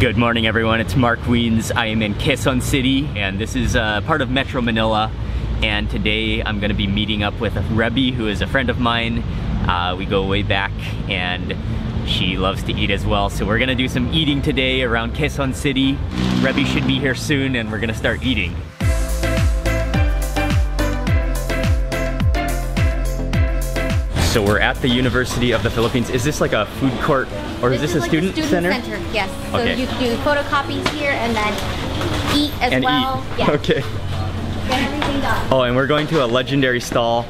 Good morning everyone, it's Mark Weens. I am in Quezon City and this is part of Metro Manila, and today I'm going to be meeting up with Rebby, who is a friend of mine. We go way back and she loves to eat as well, so we're going to do some eating today around Quezon City. Rebby should be here soon and we're going to start eating. So we're at the University of the Philippines. Is this like a food court or is this a like student center? Yes. So okay. You do photocopies here and then eat as well. Eat. Yeah. Okay. Get everything done. Oh, and we're going to a legendary stall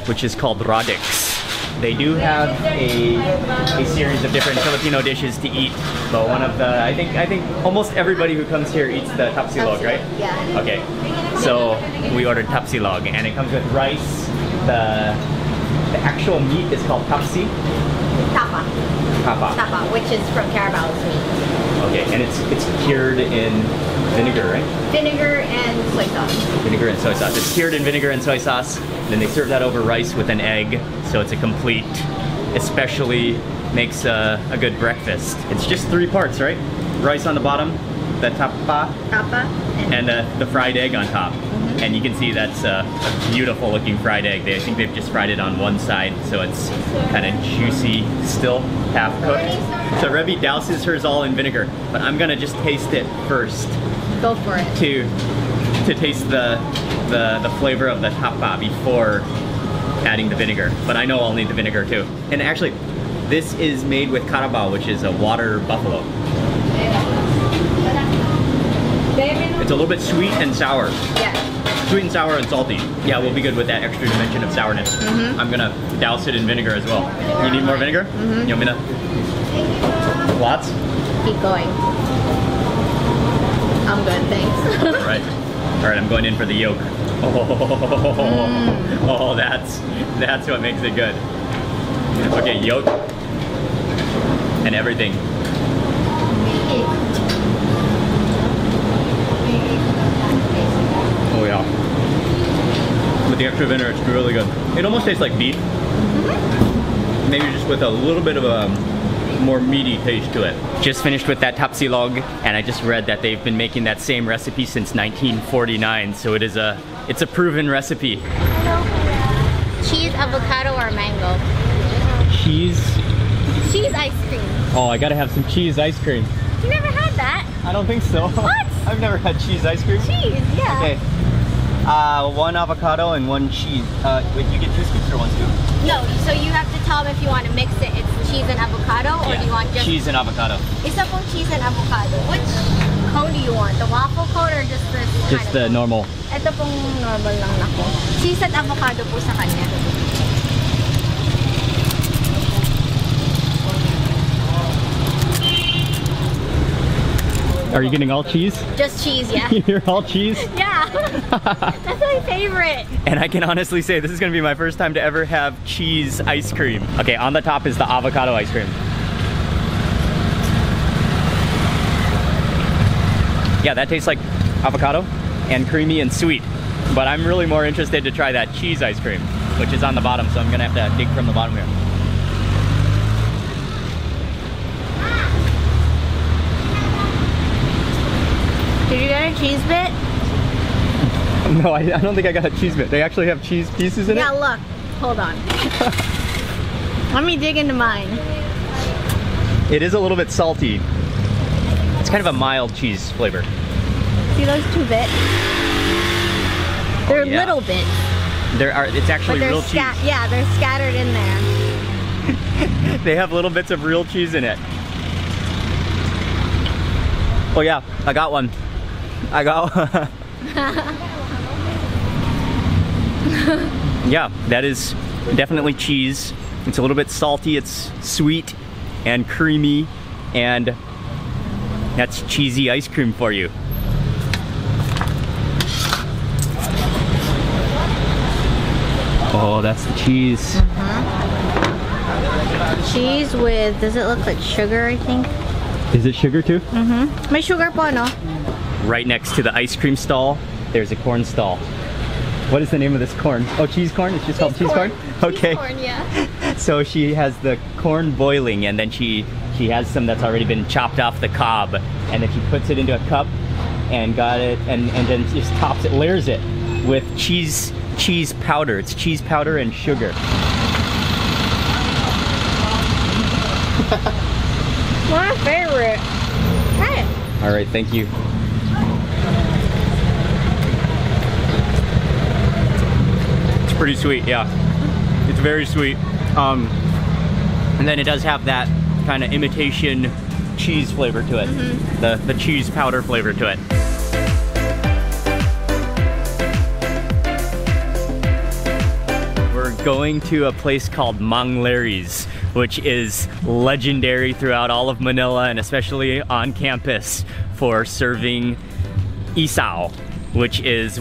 which is called Radix. They do have a series of different Filipino dishes to eat, but one of the I think almost everybody who comes here eats the tapsilog, right? Yeah. Okay. So we ordered tapsilog and it comes with rice. The actual meat is called tapsi. Tapa. Tapa, which is from Carabao's meat. Okay, and it's cured in vinegar, right? Vinegar and soy sauce. Vinegar and soy sauce. It's cured in vinegar and soy sauce. Then they serve that over rice with an egg, so it's a complete, especially makes a good breakfast. It's just 3 parts, right? Rice on the bottom, the tapa, and the fried egg on top. And you can see that's a beautiful looking fried egg. I think they've just fried it on one side, so it's kind of juicy, still half cooked. So Rebby douses hers all in vinegar, but I'm gonna just taste it first. Go for it. To taste the flavor of the tapa before adding the vinegar. But I know I'll need the vinegar too. And actually, this is made with carabao, which is a water buffalo. It's a little bit sweet and sour. Yeah. Sweet and sour and salty. Yeah, we'll be good with that extra dimension of sourness. I'm gonna douse it in vinegar as well. You need more vinegar? You want me to? Lots? Keep going. I'm good, thanks. All right, I'm going in for the yolk. Oh, that's what makes it good. Okay, yolk and everything. Oh yeah. With the extra vinegar, it's really good. It almost tastes like beef. Maybe just with a little bit of a more meaty taste to it. Just finished with that tapsilog, and I just read that they've been making that same recipe since 1949, so it's a proven recipe. Cheese, avocado, or mango? Cheese? Cheese ice cream. Oh, I gotta have some cheese ice cream. You never had that? I don't think so. What? I've never had cheese ice cream. Cheese, yeah. Okay. 1 avocado and 1 cheese. Wait, you get 2 scoops or 1 scoop? No, so you have to tell them if you want to mix it. It's cheese and avocado, or do you want just... cheese and avocado. Isa pong cheese and avocado. Which cone do you want? The waffle cone or just this Just the normal. Ito pong normal lang na po. Cheese and avocado po sa kanya. Are you getting all cheese? Just cheese, yeah. You're all cheese? Yeah. That's my favorite. And I can honestly say this is gonna be my first time to ever have cheese ice cream. Okay, on the top is the avocado ice cream. Yeah, that tastes like avocado and creamy and sweet. But I'm really more interested to try that cheese ice cream, which is on the bottom, so I'm gonna have to dig from the bottom here. Did you get a cheese bit? No, I don't think I got a cheese bit. They actually have cheese pieces in it? Yeah, look. Hold on. Let me dig into mine. It is a little bit salty. It's kind of a mild cheese flavor. See those 2 bits? They're little bits. It's actually real cheese. Yeah, they're scattered in there. They have little bits of real cheese in it. Oh yeah, I got one. I got one. Yeah, that is definitely cheese. It's a little bit salty, it's sweet and creamy, and that's cheesy ice cream for you. Oh, that's the cheese. Cheese with, does it look like sugar, I think? Is it sugar too? May sugar po, no? Right next to the ice cream stall, there's a corn stall. What is the name of this corn? Oh, cheese corn? It's just called cheese corn? Okay. Cheese corn, yeah. So she has the corn boiling and then she She has some that's already been chopped off the cob, and then she puts it into a cup and got it, and then just tops it, layers it with cheese powder. It's cheese powder and sugar. My favorite. Try it. All right, thank you. It's pretty sweet, yeah. It's very sweet. And then it does have that kind of imitation cheese flavor to it. The cheese powder flavor to it. We're going to a place called Mang Larry's, which is legendary throughout all of Manila and especially on campus for serving isaw, which is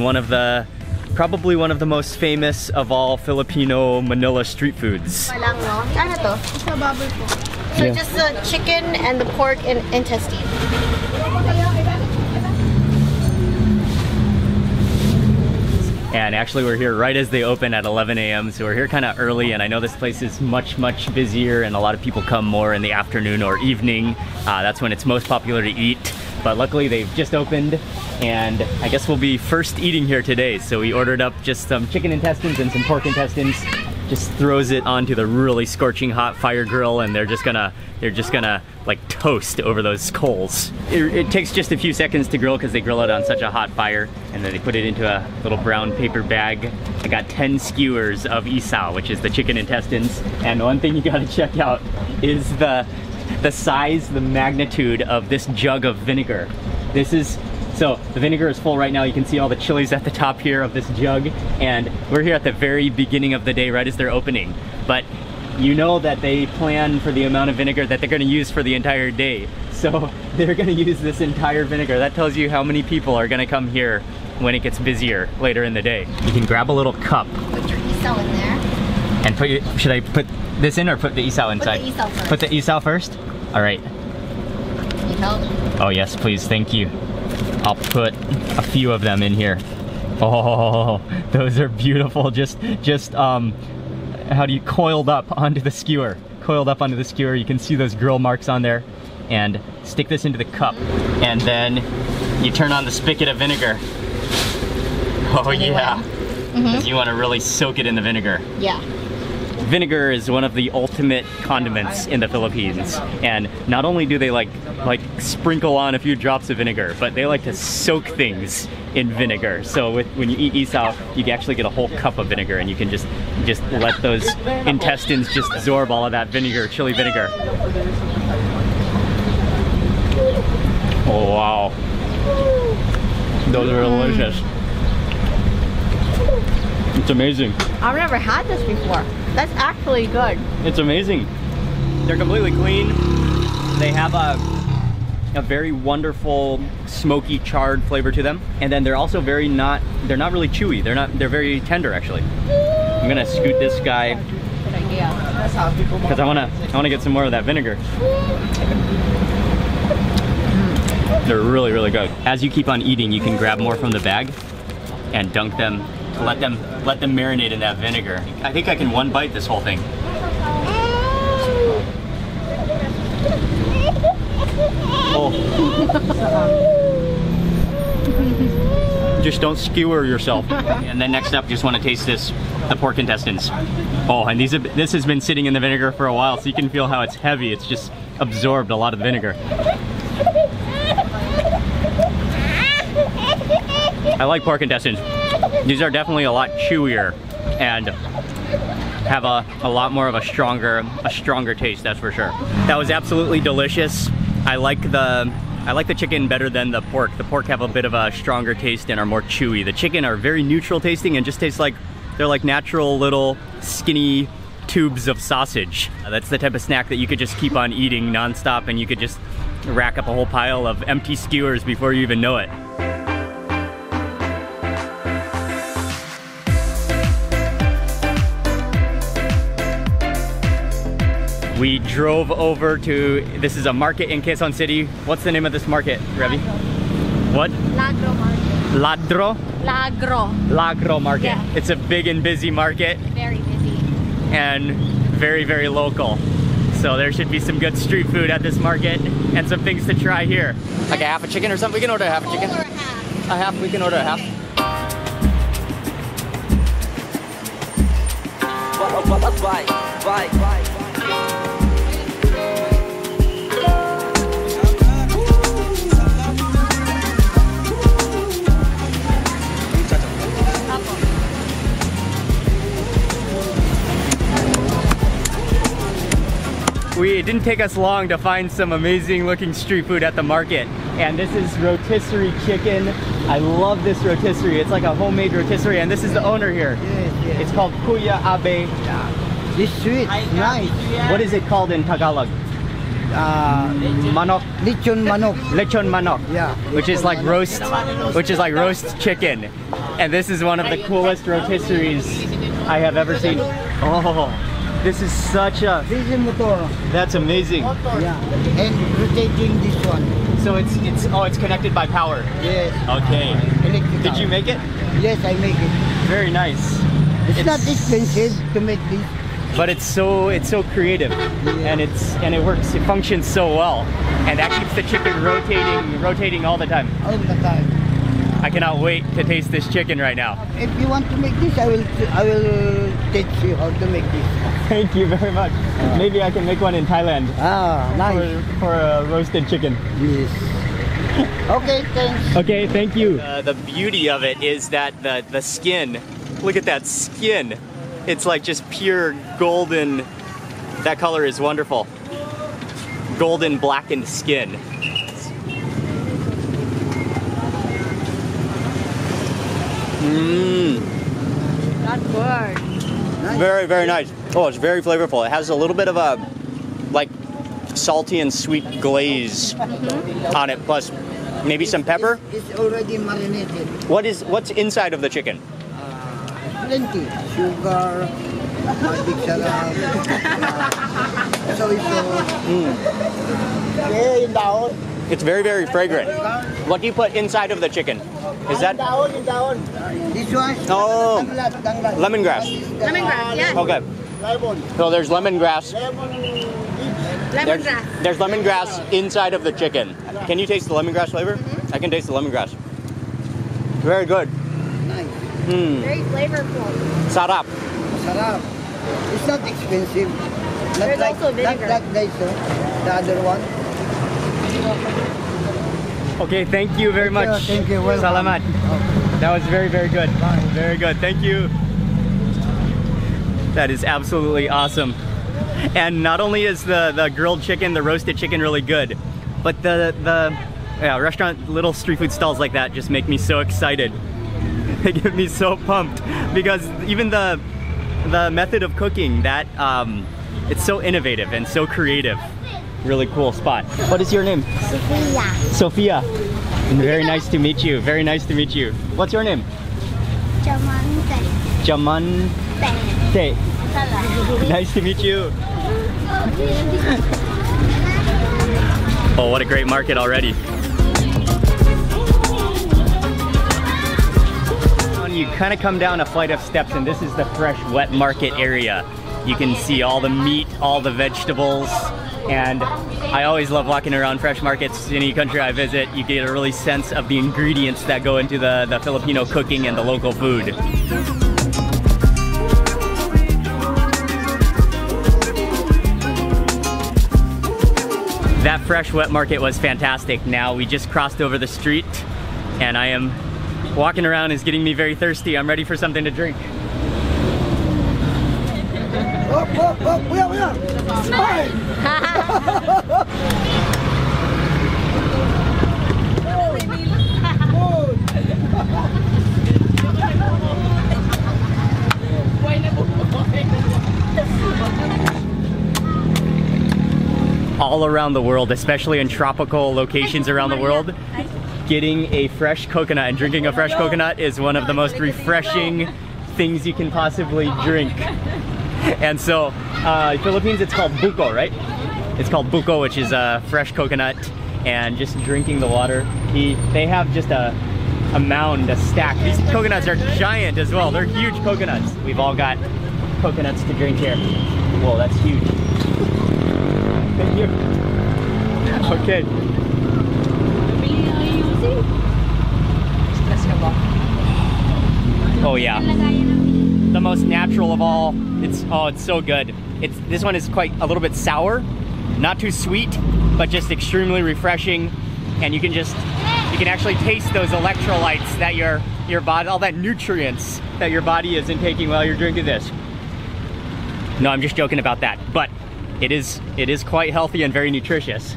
probably one of the most famous of all Filipino Manila street foods. So just the chicken and the pork and intestine. And actually we're here right as they open at 11 a.m. So we're here kind of early, and I know this place is much busier and a lot of people come more in the afternoon or evening. That's when it's most popular to eat. But luckily they've just opened, and I guess we'll be first eating here today. So we ordered up just some chicken intestines and some pork intestines. Just throws it onto the really scorching hot fire grill, and they're just gonna like toast over those coals. It takes just a few seconds to grill because they grill it on such a hot fire, and then they put it into a little brown paper bag. I got 10 skewers of isaw, which is the chicken intestines. And one thing you gotta check out is the size, the magnitude of this jug of vinegar. So the vinegar is full right now. You can see all the chilies at the top here of this jug, and we're here at the very beginning of the day, right as they're opening. But you know that they plan for the amount of vinegar that they're gonna use for the entire day. So they're gonna use this entire vinegar. That tells you how many people are gonna come here when it gets busier later in the day. You can grab a little cup. Put your isaw in there. And should I put this in or put the isaw inside? Put the isaw first. Put the isaw first? All right. Need help? Oh yes, please, thank you. I'll put a few of them in here. Oh, those are beautiful. Just how do you coiled up onto the skewer? Coiled up onto the skewer. You can see those grill marks on there. And stick this into the cup. And then you turn on the spigot of vinegar. Oh yeah. Because you want to really soak it in the vinegar. Yeah. Vinegar is one of the ultimate condiments in the Philippines, and not only do they like sprinkle on a few drops of vinegar, but they like to soak things in vinegar. So when you eat isaw, you can actually get a whole cup of vinegar, and you can just let those intestines just absorb all of that vinegar, chili vinegar. Oh wow, those are delicious. It's amazing. I've never had this before. That's actually good. It's amazing. They're completely clean. They have a very wonderful smoky charred flavor to them, and then they're also they're not really chewy. They're very tender actually. I'm gonna scoot this guy Good idea. because I wanna get some more of that vinegar. They're really good. As you keep on eating, you can grab more from the bag and dunk them. Let them marinate in that vinegar. I think I can one bite this whole thing. Oh. Just don't skewer yourself. And then next up, just want to taste the pork intestines. Oh, and this has been sitting in the vinegar for a while, so you can feel how it's heavy. It's just absorbed a lot of the vinegar. I like pork intestines. These are definitely a lot chewier and have a lot more of a stronger taste, that's for sure. That was absolutely delicious. I like the chicken better than the pork. The pork have a bit of a stronger taste and are more chewy. The chicken are very neutral tasting and just taste like they're like natural little skinny tubes of sausage. That's the type of snack that you could just keep on eating nonstop, and you could just rack up a whole pile of empty skewers before you even know it. We drove over to, this is a market in Quezon City. What's the name of this market, Revi? What? Lagro market. Ladro? Lagro. Lagro market. Yeah. It's a big and busy market. Very busy. And very local. So there should be some good street food at this market and some things to try here. Like a half a chicken or something? We can order a half a chicken. Or a half. A half, we can order a half. It didn't take us long to find some amazing looking street food at the market. And this is rotisserie chicken. I love this rotisserie. It's like a homemade rotisserie, and this is the owner here. Yes. It's called Kuya Abe. This sweet, nice. What is it called in Tagalog? Manok. Lechon manok. Lechon manok. Yeah. Which is like roast chicken. And this is one of the coolest rotisseries I have ever seen. Oh, this is such a... This is motor. That's amazing. Yeah. And rotating this one. So it's connected by power. Yes. Okay. Electrical. Did you make it? Yes, I make it. Very nice. It's not expensive to make this. But it's so creative, Yeah. and it works. It functions so well, and that keeps the chicken rotating all the time. All the time. I cannot wait to taste this chicken right now. If you want to make this, I will teach you how to make this. Thank you very much. Maybe I can make one in Thailand. Ah, nice. For a roasted chicken. Yes. Okay, thanks. Okay, thank you. The beauty of it is that the skin, look at that skin. It's like just pure golden, that color is wonderful. Golden blackened skin. Mmm. Not good. Very, very nice. Oh, it's very flavorful. It has a little bit of a, like, salty and sweet glaze on it, plus maybe some pepper. It's already marinated. What's inside of the chicken? Plenty. Sugar, magic sarap, soy sauce. It's very, very fragrant. What do you put inside of the chicken? Is that? This one? Oh, lemongrass. Lemongrass, yes. Okay. So there's lemongrass. Lemongrass. There's lemongrass inside of the chicken. Can you taste the lemongrass flavor? I can taste the lemongrass. Very good. Nice. Very flavorful. Sarap. Sarap. It's not expensive. Not There's like, also vinegar. Not like this, the other one. Okay, thank you very much. Thank you. Welcome. Salamat. Okay. That was very, very good. Bye. Very good. Thank you. That is absolutely awesome. And not only is the grilled chicken, the roasted chicken really good, but the restaurant, little street food stalls like that just make me so excited. They get me so pumped because even the method of cooking, that it's so innovative and so creative. Really cool spot. What is your name? Sophia. Sophia. Very nice to meet you. Very nice to meet you. What's your name? Jamante. Jamante. Nice to meet you. Oh, what a great market already. You kind of come down a flight of steps, and this is the fresh wet market area. You can see all the meat, all the vegetables, and I always love walking around fresh markets. Any country I visit, you get a really sense of the ingredients that go into the Filipino cooking and the local food. That fresh wet market was fantastic. Now we just crossed over the street, and I am walking around. Is getting me very thirsty. I'm ready for something to drink. All around the world, especially in tropical locations around the world, getting a fresh coconut and drinking a fresh coconut is one of the most refreshing things you can possibly drink. And so, Philippines, it's called buko, right? It's called buko, which is a fresh coconut, and just drinking the water. They have just a mound, a stack. These coconuts are giant as well. They're huge coconuts. We've all got coconuts to drink here. Whoa, that's huge. Thank you. Okay. Oh yeah. The most natural of all. It's so good. This one is quite a little bit sour, not too sweet, but just extremely refreshing. And you can actually taste those electrolytes that your body, all that nutrients that your body is intaking while you're drinking this. No, I'm just joking about that, but it is quite healthy and very nutritious.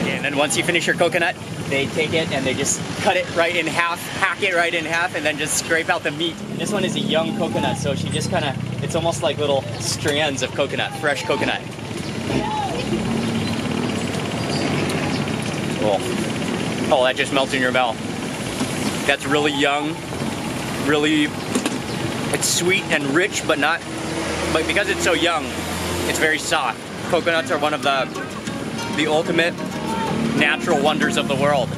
And then once you finish your coconut, they take it and they just cut it right in half, hack it right in half, and then just scrape out the meat. And this one is a young coconut, so she just it's almost like little strands of coconut, fresh coconut. Oh, that just melts in your mouth. That's really young, it's sweet and rich, but because it's so young, it's very soft. Coconuts are one of the ultimate natural wonders of the world.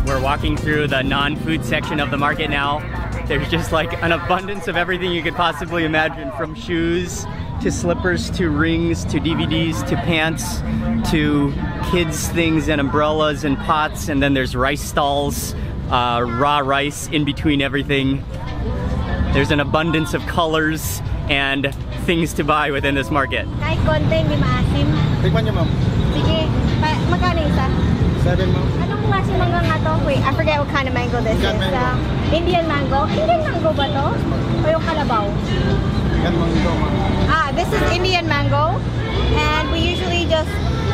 We're walking through the non-food section of the market now. There's just like an abundance of everything you could possibly imagine, from shoes to slippers to rings to DVDs to pants to kids things and umbrellas and pots, and then there's rice stalls, raw rice in between everything. There's an abundance of colors and things to buy within this market. Kahit konti, hindi maasim. Tikman niyo, ma'am. Sige, magkano isa? 7, ma'am. Anong klase mango nga to? Wait, I forget what kind of mango this is. Indian mango? Indian mango ba to? O yung kalabaw? Indian mango, ma'am. This is Indian mango, and we usually just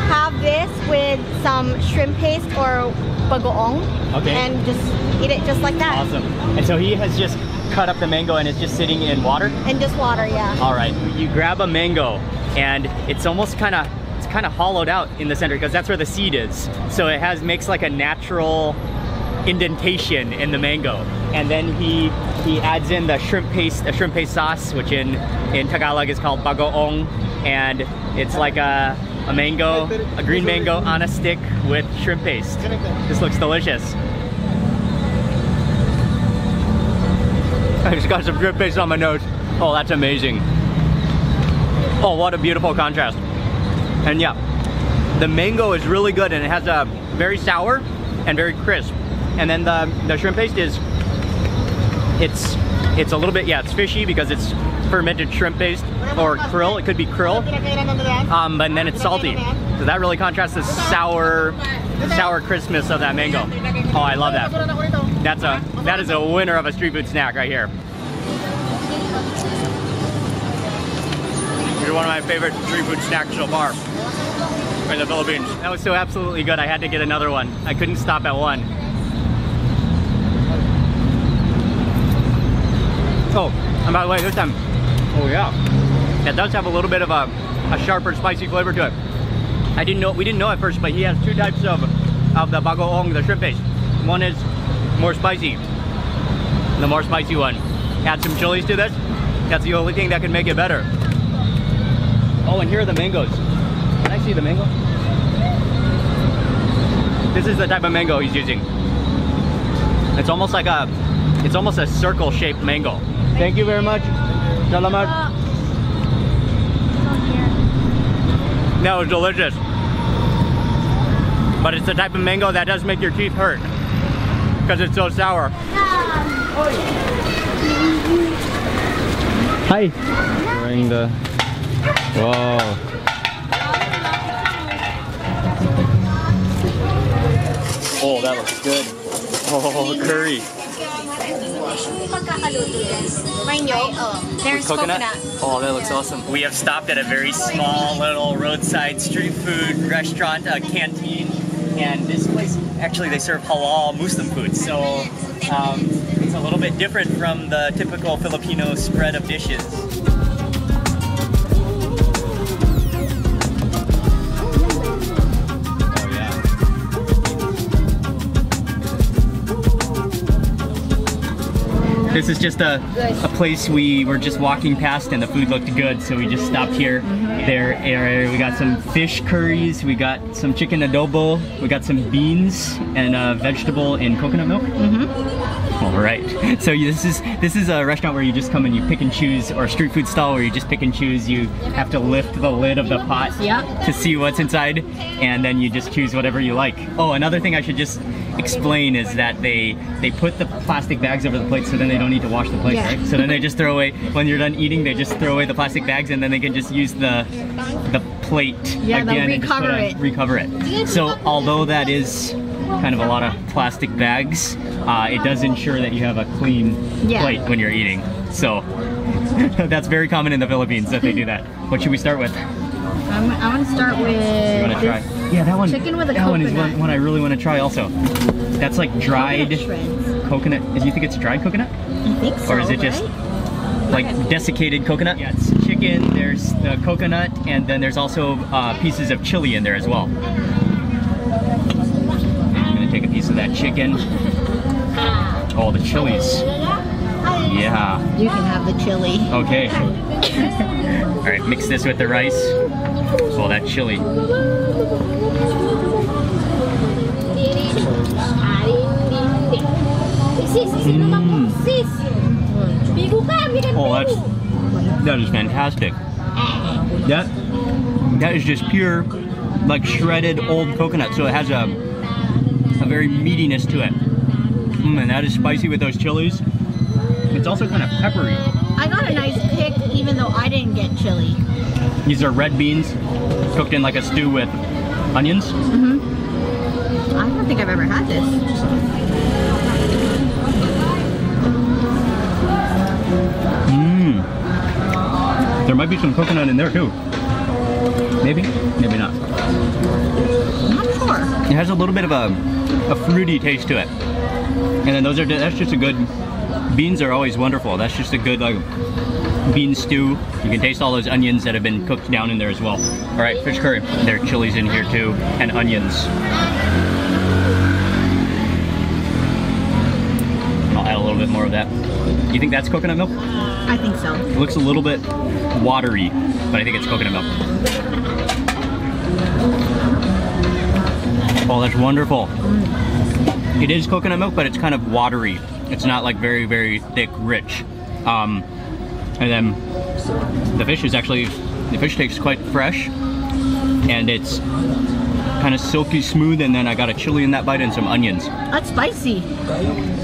have this with some shrimp paste or bagoong, and just eat it just like that. Awesome. And so he has just cut up the mango and it's just sitting in water? And just water, yeah. All right, you grab a mango and it's almost kind of hollowed out in the center because that's where the seed is. So it makes like a natural indentation in the mango. And then he adds in the shrimp paste sauce, which in Tagalog is called bagoong, and it's like a mango, a green mango on a stick with shrimp paste. This looks delicious. I just got some shrimp paste on my nose. Oh, that's amazing. Oh, what a beautiful contrast. And yeah, the mango is really good, and it has a very sour and very crisp. And then the shrimp paste it's a little bit, it's fishy because it's fermented shrimp paste or krill. It could be krill. But then it's salty. So that really contrasts the sour crispness of that mango. Oh, I love that. That is a winner of a street food snack right here. You're one of my favorite street food snacks so far in the Philippines. That was so absolutely good. I had to get another one. I couldn't stop at one. Oh, and by the way, this time, oh yeah, it does have a little bit of a sharper, spicy flavor to it. We didn't know at first, but he has two types of the bagoong, the shrimp paste. One is more spicy. The more spicy one. Add some chilies to this. That's the only thing that can make it better. Oh, and here are the mangoes. Can I see the mango? This is the type of mango he's using. It's almost like a circle-shaped mango. Thank you very much. Salamat. That was delicious. But it's the type of mango that does make your teeth hurt because it's so sour. Hi. Wearing the... Whoa. Oh, that looks good. Oh, curry. There's coconut. Oh, that looks awesome. We have stopped at a very small little roadside street food restaurant, a canteen, and this place, actually they serve halal Muslim food, so it's a little bit different from the typical Filipino spread of dishes. This is just a place we were just walking past and the food looked good, so we just stopped here. We got some fish curries, we got some chicken adobo, we got some beans and a vegetable in coconut milk. All right. So this is a restaurant where you just come and you pick and choose, or a street food stall where you just pick and choose. You have to lift the lid of the pot to see what's inside, and then you just choose whatever you like. Oh, another thing I should just explain is that they put the plastic bags over the plate so then they don't need to wash the plate, right? So then they just throw away, when you're done eating, they just throw away the plastic bags and then they can just use the plate again and just recover it. So although that is kind of a lot of plastic bags, it does ensure that you have a clean plate when you're eating. So that's very common in the Philippines that they do that. What should we start with? I want to start with. You want to try? Yeah, that one. Chicken with a that coconut. one is one I really want to try also. That's like dried coconut. You think it's dried coconut? I think so. Or is it just like desiccated coconut? Yeah, it's chicken. There's the coconut, and then there's also pieces of chili in there as well. I'm gonna take a piece of that chicken. Oh, the chilies. Yeah. You can have the chili. Okay. All right, mix this with the rice. Oh, that chili. Oh, that is fantastic. That is just pure, like shredded old coconut. So it has a very meatiness to it. And that is spicy with those chilies. It's also kind of peppery. I got a nice pick even though I didn't get chili. These are red beans cooked in like a stew with onions. I don't think I've ever had this. There might be some coconut in there too. Maybe, maybe not. I'm not sure. It has a little bit of a fruity taste to it. And then that's just a good, beans are always wonderful. That's just a good like bean stew. You can taste all those onions that have been cooked down in there as well. All right, fish curry. There are chilies in here too, and onions. I'll add a little bit more of that. You think that's coconut milk? I think so. It looks a little bit watery, but I think it's coconut milk. Oh, that's wonderful. It is coconut milk, but it's kind of watery. It's not like very, very thick, rich. And then the fish is actually, the fish tastes quite fresh, and it's kind of silky smooth, and then I got a chili in that bite and some onions. That's spicy.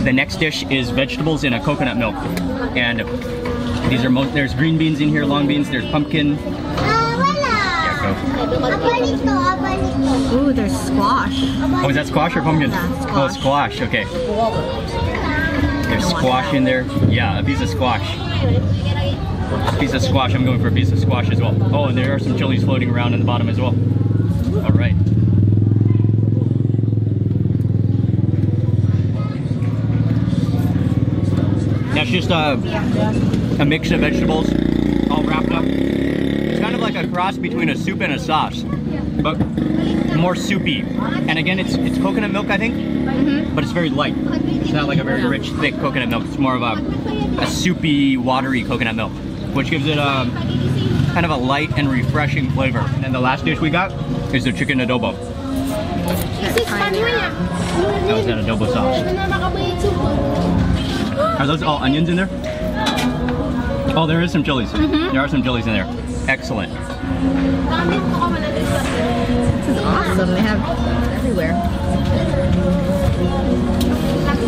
The next dish is vegetables in a coconut milk. And these are there's green beans in here, long beans, there's pumpkin. Ooh, there's squash. Oh, is that squash or pumpkin? Yeah, squash. Oh, squash, okay. There's squash in there. Yeah, a piece of squash. A piece of squash, I'm going for a piece of squash as well. Oh, and there are some chilies floating around in the bottom as well. All right. That's just a mix of vegetables all wrapped up. It's kind of like a cross between a soup and a sauce, but more soupy. And again, it's coconut milk, I think, but it's very light. It's not like a very rich, thick coconut milk. It's more of a soupy, watery coconut milk, which gives it a kind of a light and refreshing flavor. And then the last dish we got is the chicken adobo. That was that adobo sauce. Are those all onions in there? Oh, there is some chilies. There are some chilies in there. Excellent. This is awesome. They have everywhere.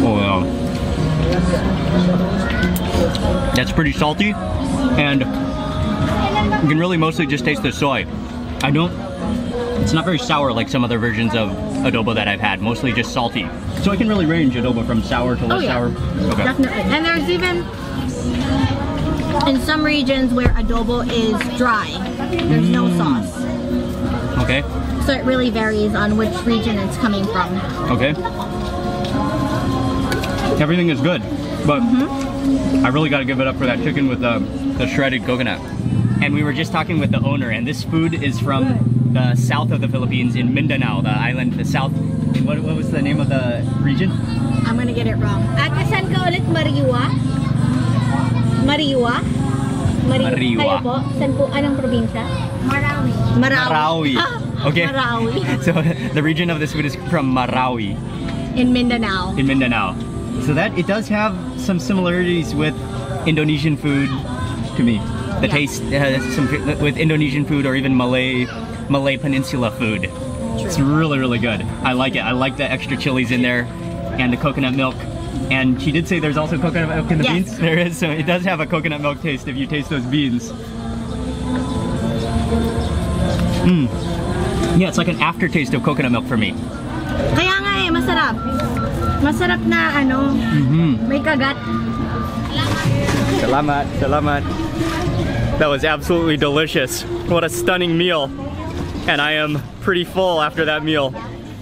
Oh, wow. That's pretty salty, and you can really mostly just taste the soy. It's not very sour like some other versions of adobo that I've had, mostly just salty. So I can really range adobo from sour to less sour. Okay. Definitely. And there's even, in some regions where adobo is dry, there's no sauce. Okay. So it really varies on which region it's coming from. Okay. Everything is good, but I really got to give it up for that chicken with the shredded coconut. And we were just talking with the owner, and this food is from the south of the Philippines in Mindanao, the island, the south. What was the name of the region? I'm gonna get it wrong. Kasan ka ulit, Mariwa? Mariwa. Mariwa. Kayo po? Saan po? Anong probinsya? Marawi. Marawi. Okay. Marawi. So the region of this food is from Marawi. In Mindanao. In Mindanao. So that it does have some similarities with Indonesian food to me. The taste has some with Indonesian food or even Malay Peninsula food. True. It's really, really good. I like it. I like the extra chilies in there and the coconut milk. And she did say there's also coconut milk in the beans. There is, so it does have a coconut milk taste if you taste those beans. Yeah, it's like an aftertaste of coconut milk for me. Kaya nga eh, masarap. Masarap na ano, may kagat. Salamat, salamat. That was absolutely delicious. What a stunning meal. And I am pretty full after that meal.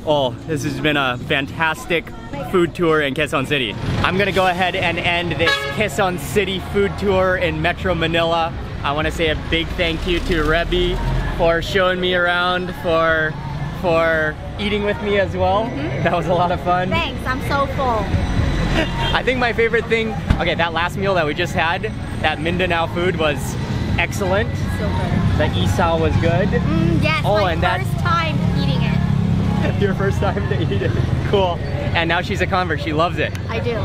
Oh, this has been a fantastic food tour in Quezon City. I'm gonna go ahead and end this Quezon City food tour in Metro Manila. I wanna say a big thank you to Rebby for showing me around, for eating with me as well. That was a lot of fun. Thanks, I'm so full. I think my favorite thing, okay, that last meal that we just had, that Mindanao food was excellent. So good. The isaw was good. Yes, Oh, my and that- first time eating it. Your first time to eat it. Cool. And now she's a convert, she loves it. I do.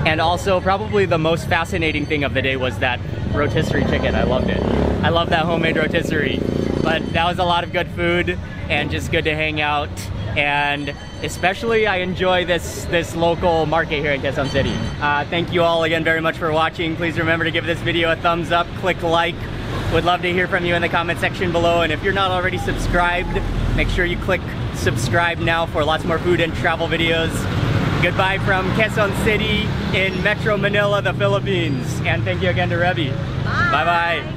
And also probably the most fascinating thing of the day was that rotisserie chicken. I loved it. I love that homemade rotisserie. But that was a lot of good food and just good to hang out. And especially I enjoy this local market here in Quezon City. Thank you all again very much for watching. Please remember to give this video a thumbs up, click like. Would love to hear from you in the comment section below. And if you're not already subscribed, make sure you click subscribe now for lots more food and travel videos. Goodbye from Quezon City in Metro Manila, the Philippines. And thank you again to Rebby. Bye-bye.